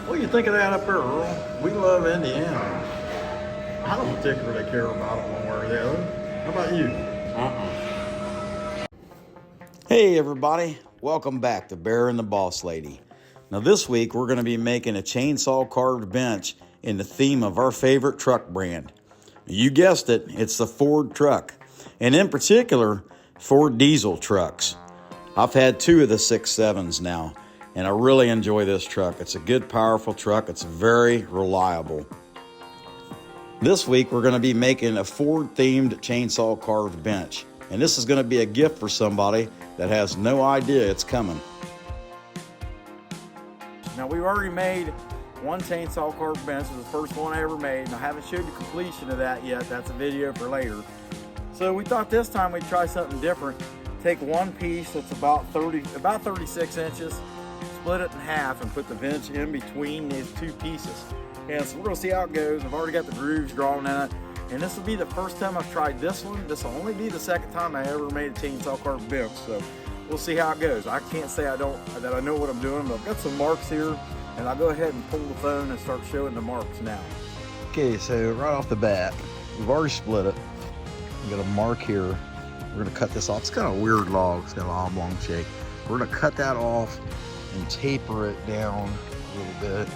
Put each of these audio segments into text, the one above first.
What do you think of that up there, Earl? We love Indiana. I don't particularly care about it one way or the other. How about you? Hey everybody, welcome back to Bear and the Boss Lady. Now this week we're going to be making a chainsaw carved bench in the theme of our favorite truck brand. You guessed it, it's the Ford truck, and in particular, Ford diesel trucks. I've had two of the 6.7s now, and I really enjoy this truck. It's a good, powerful truck. It's very reliable. This week, we're going to be making a Ford-themed chainsaw carved bench, and this is going to be a gift for somebody that has no idea it's coming. Now, we've already made one chainsaw carved bench. It was the first one I ever made, and I haven't showed the completion of that yet. That's a video for later. So we thought this time we'd try something different. Take one piece that's about 36 inches, split it in half, and put the bench in between these two pieces. And so we're gonna see how it goes. I've already got the grooves drawn in it, and this will be the first time I've tried this one. This will only be the second time I ever made a chainsaw carved bench, so we'll see how it goes. I can't say that I know what I'm doing, but I've got some marks here. And I'll go ahead and pull the phone and start showing the marks now. Okay, so right off the bat, we've already split it. We got a mark here. We're gonna cut this off. It's kind of a weird log. It's got an oblong shape. We're gonna cut that off and taper it down a little bit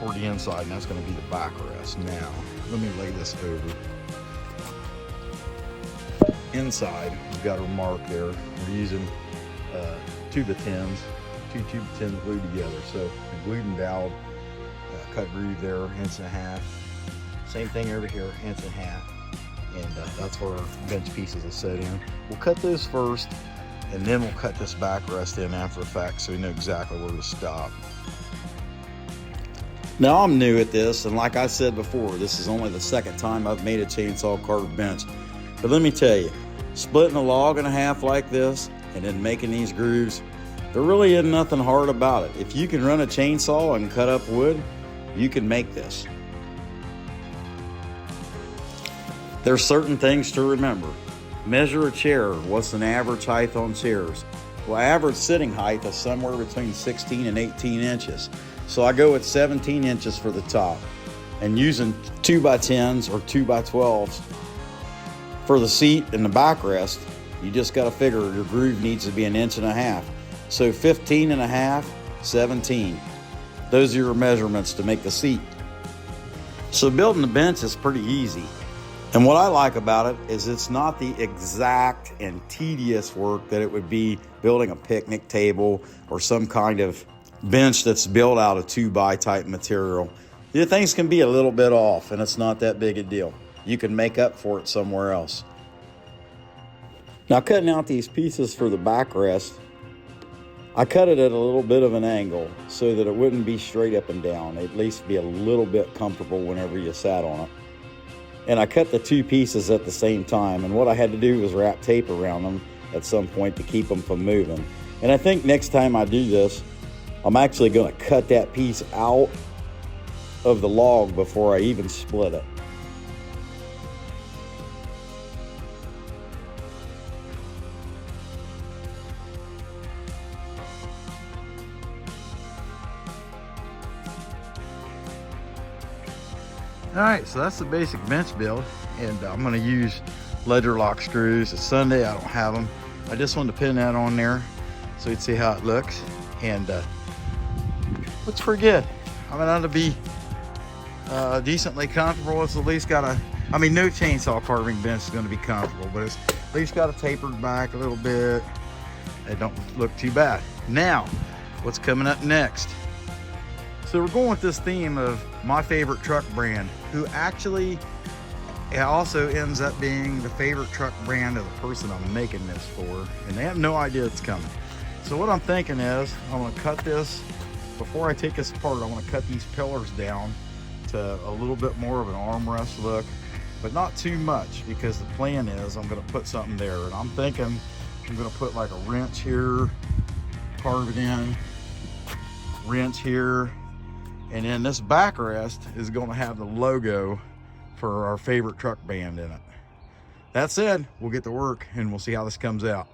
toward the inside, and that's gonna be the backrest. Now, let me lay this over. Inside, we've got a mark there. We're using 2x10s. Two tube 10s glued together. So I glued and doweled, cut groove there, 1.5 inches. Same thing over here, 1.5 inches. And that's where our bench pieces are set in. We'll cut those first, and then we'll cut this backrest in after the fact so we know exactly where to stop. Now I'm new at this, and like I said before, this is only the second time I've made a chainsaw carved bench. But let me tell you, splitting a log in half like this, and then making these grooves, there really isn't nothing hard about it. If you can run a chainsaw and cut up wood, you can make this. There's certain things to remember. Measure a chair. What's an average height on chairs? Well, average sitting height is somewhere between 16 and 18 inches. So I go with 17 inches for the top. And using 2x10s or 2x12s for the seat and the backrest, you just got to figure your groove needs to be 1.5 inches. So 15.5, 17. Those are your measurements to make the seat. So building the bench is pretty easy. And what I like about it is it's not the exact and tedious work that it would be building a picnic table or some kind of bench that's built out of 2x type material. The things can be a little bit off, and it's not that big a deal. You can make up for it somewhere else. Now, cutting out these pieces for the backrest, I cut it at a little bit of an angle so that it wouldn't be straight up and down, at least be a little bit comfortable whenever you sat on it. And I cut the two pieces at the same time, and what I had to do was wrap tape around them at some point to keep them from moving. And I think next time I do this, I'm actually going to cut that piece out of the log before I even split it. All right, so that's the basic bench build, and I'm gonna use ledger lock screws. It's Sunday, I don't have them. I just wanted to pin that on there so you'd see how it looks, and looks pretty good. I mean, it'll be decently comfortable. It's at least got no chainsaw carving bench is gonna be comfortable, but it's at least got a tapered back a little bit. It don't look too bad. Now, what's coming up next? So we're going with this theme of my favorite truck brand, who actually also ends up being the favorite truck brand of the person I'm making this for, and they have no idea it's coming. So what I'm thinking is, I'm gonna cut this, before I take this apart, I wanna cut these pillars down to a little bit more of an armrest look, but not too much, because the plan is I'm gonna put something there, and I'm thinking I'm gonna put like a wrench here, carve it in, wrench here, and then this backrest is going to have the logo for our favorite truck band in it. That said, we'll get to work and we'll see how this comes out.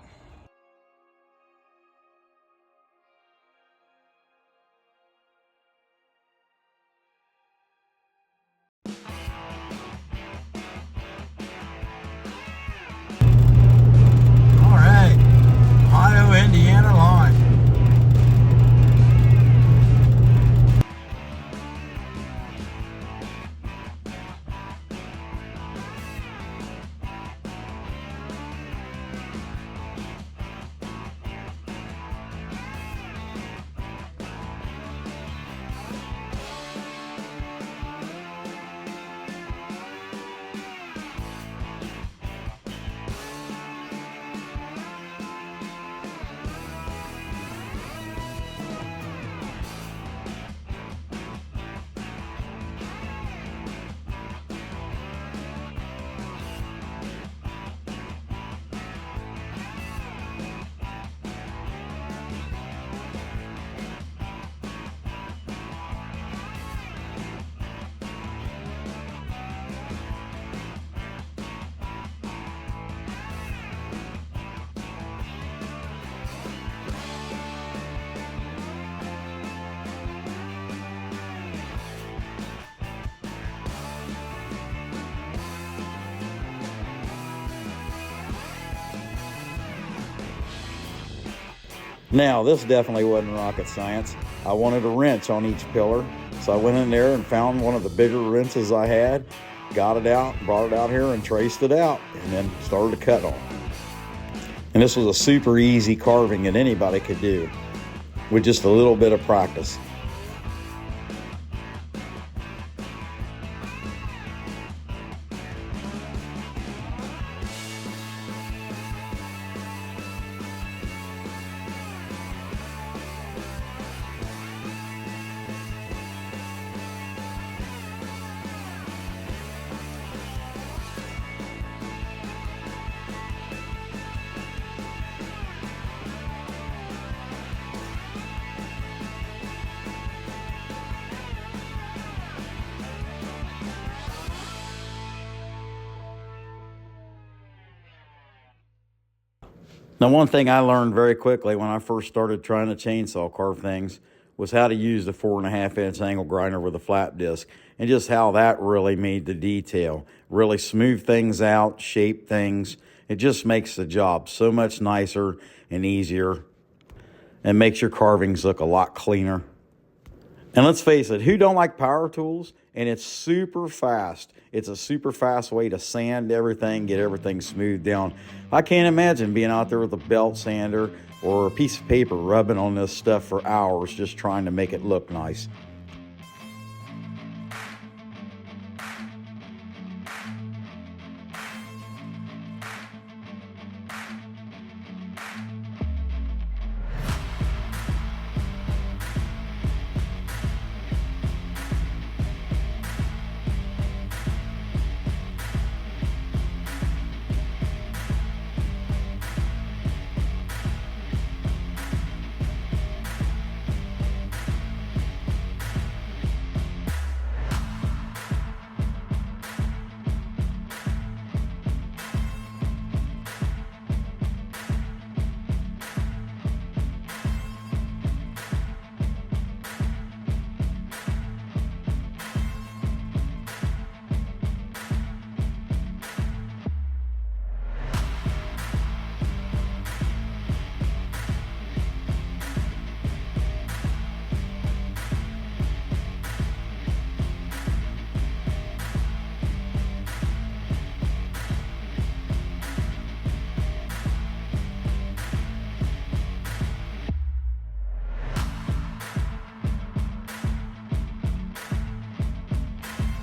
Now, this definitely wasn't rocket science. I wanted a wrench on each pillar, so I went in there and found one of the bigger wrenches I had, got it out, brought it out here and traced it out, and then started to cut on it. And this was a super easy carving that anybody could do with just a little bit of practice. Now, one thing I learned very quickly when I first started trying to chainsaw carve things was how to use the 4.5-inch angle grinder with a flat disc, and just how that really made the detail. Really smooth things out, shape things. It just makes the job so much nicer and easier, and makes your carvings look a lot cleaner. And let's face it, who don't like power tools? And it's super fast. It's a super fast way to sand everything, get everything smoothed down. I can't imagine being out there with a belt sander or a piece of paper rubbing on this stuff for hours just trying to make it look nice.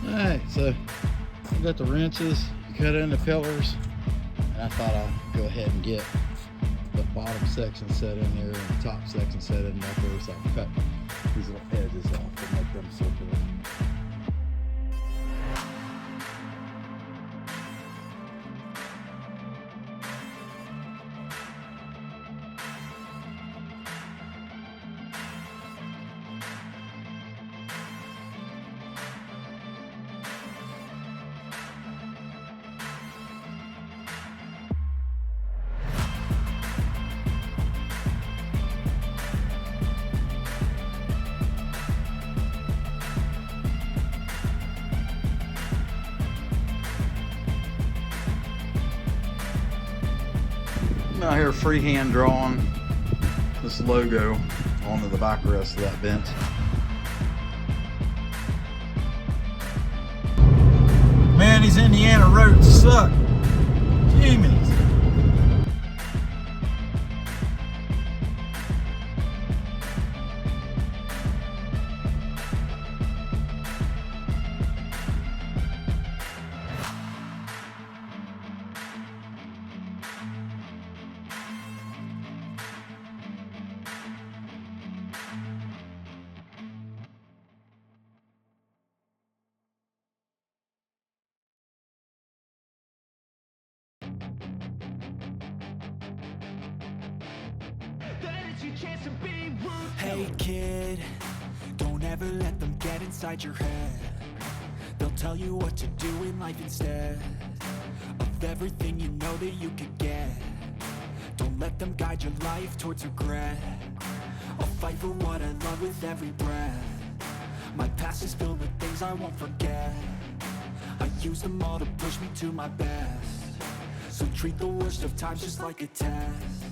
Alright, so I got the wrenches, cut in the pillars, and I thought I'd go ahead and get the bottom section set in there and the top section set in there, so I can cut these little edges off and make them circular. I'm out here freehand drawing this logo onto the back rest of that bench. Man, these Indiana roads suck. Jiminy. Hey kid, don't ever let them get inside your head. They'll tell you what to do in life instead of everything you know that you could get. Don't let them guide your life towards regret. I'll fight for what I love with every breath. My past is filled with things I won't forget. I use them all to push me to my best. So treat the worst of times just like a test.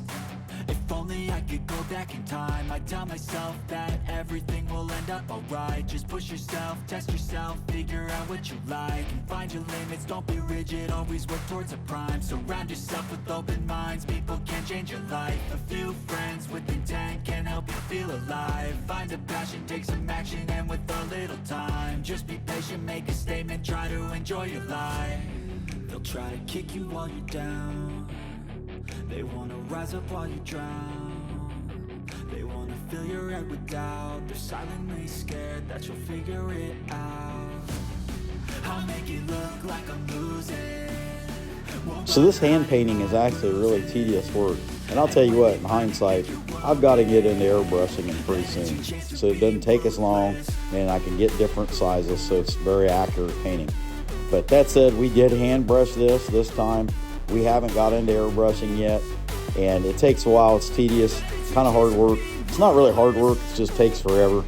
If only I could go back in time, I'd tell myself that everything will end up alright. Just push yourself, test yourself, figure out what you like, and find your limits, don't be rigid, always work towards a prime. Surround yourself with open minds, people can change your life. A few friends with intent can help you feel alive. Find a passion, take some action, and with a little time, just be patient, make a statement, try to enjoy your life. They'll try to kick you while you're down, they wanna rise up while you drown, they wanna fill your head with doubt, they're silently scared that you'll figure it out. I'll make it look like I'm losing. So this hand painting is actually really tedious work. And I'll tell you what, in hindsight, I've got to get into airbrushing it pretty soon. So it doesn't take as long and I can get different sizes so it's very accurate painting. But that said, we did hand brush this time. We haven't got into airbrushing yet. And it takes a while, it's tedious, kind of hard work. It's not really hard work, it just takes forever.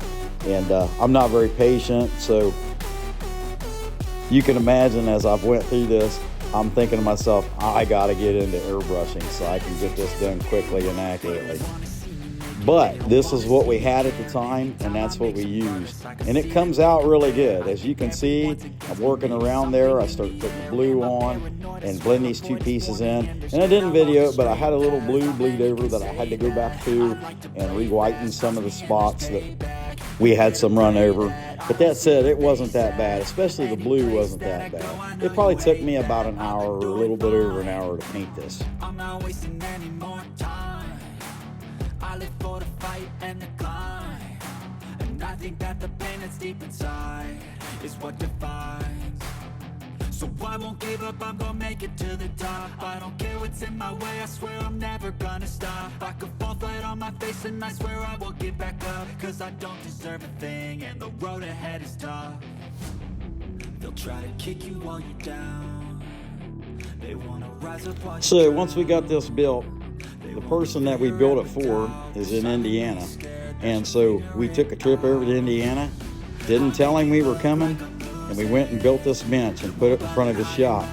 And I'm not very patient, so you can imagine as I've went through this, I'm thinking to myself, I gotta get into airbrushing so I can get this done quickly and accurately. But this is what we had at the time, and that's what we used. And it comes out really good. As you can see, I'm working around there. I start putting the blue on and blend these two pieces in. And I didn't video it, but I had a little blue bleed over that I had to go back to and re-whiten some of the spots that we had some run over. But that said, it wasn't that bad, especially the blue wasn't that bad. It probably took me about an hour or a little bit over an hour to paint this. I'm not wasting any more time. I live for the fight and the climb, and I think that the pain that's deep inside is what defines. So I won't give up, I'm gonna make it to the top. I don't care what's in my way, I swear I'm never gonna stop. I could fall flat on my face and I swear I won't get back up, cause I don't deserve a thing and the road ahead is tough. They'll try to kick you while you're down, they wanna rise up while you're So once we got this built, the person that we built it for is in Indiana. And so we took a trip over to Indiana, didn't tell him we were coming, and we went and built this bench and put it in front of his shop.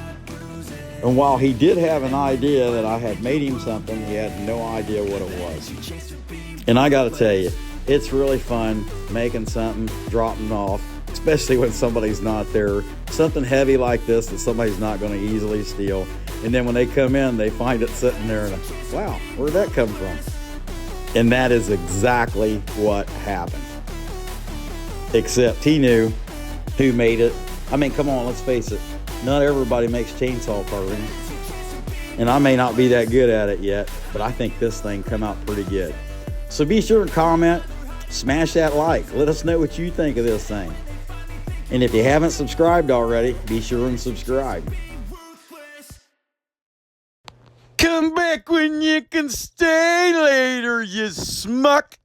And while he did have an idea that I had made him something, he had no idea what it was. And I gotta tell you, it's really fun making something, dropping it off, especially when somebody's not there. Something heavy like this that somebody's not gonna easily steal. And then when they come in, they find it sitting there and, wow, where'd that come from? And that is exactly what happened. Except he knew who made it. I mean, come on, let's face it. Not everybody makes chainsaw carving. And I may not be that good at it yet, but I think this thing come out pretty good. So be sure to comment, smash that like. Let us know what you think of this thing. And if you haven't subscribed already, be sure and subscribe. Come back when you can stay later, you smuck.